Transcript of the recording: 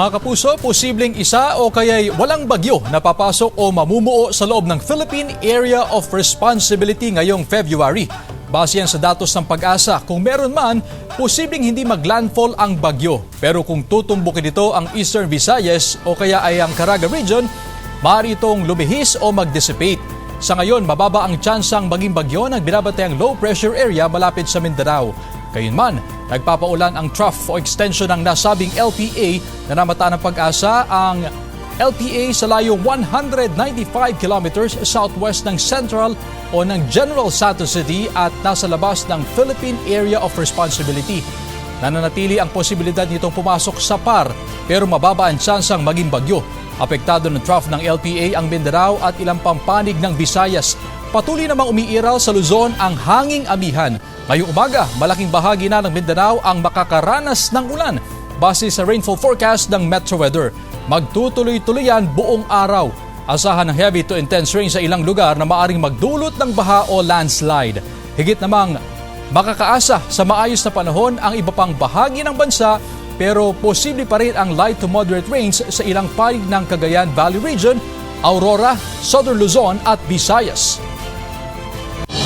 Mga kapuso, posibleng isa o kaya'y walang bagyo na papasok o mamumuo sa loob ng Philippine Area of Responsibility ngayong February. Base yan sa datos ng Pag-asa. Kung meron man, posibleng hindi maglandfall ang bagyo. Pero kung tutumbukin ito ang Eastern Visayas o kaya ay ang Caraga Region, maaari itong lumihis o mag-dissipate. Sa ngayon, mababa ang tsansang maging bagyo ng binabatayang low pressure area malapit sa Mindanao. Gayunman, nagpapaulan ang trough o extension ng nasabing LPA na namataan ng Pag-asa ang LPA sa layong 195 kilometers southwest ng Central o ng General Santos City at nasa labas ng Philippine Area of Responsibility. Nananatili ang posibilidad nitong pumasok sa PAR pero mababa ang tsansang maging bagyo. Apektado ng trough ng LPA ang Mindanao at ilang pampanig ng Visayas. Patuloy namang umiiral sa Luzon ang hanging amihan. Ngayong umaga, malaking bahagi na ng Mindanao ang makakaranas ng ulan base sa rainfall forecast ng Metro Weather. Magtutuloy-tuloy yan buong araw. Asahan ng heavy to intense rain sa ilang lugar na maaring magdulot ng baha o landslide. Higit namang makakaasa sa maayos na panahon ang iba pang bahagi ng bansa pero posible pa rin ang light to moderate rains sa ilang panig ng Cagayan Valley Region, Aurora, Southern Luzon at Visayas.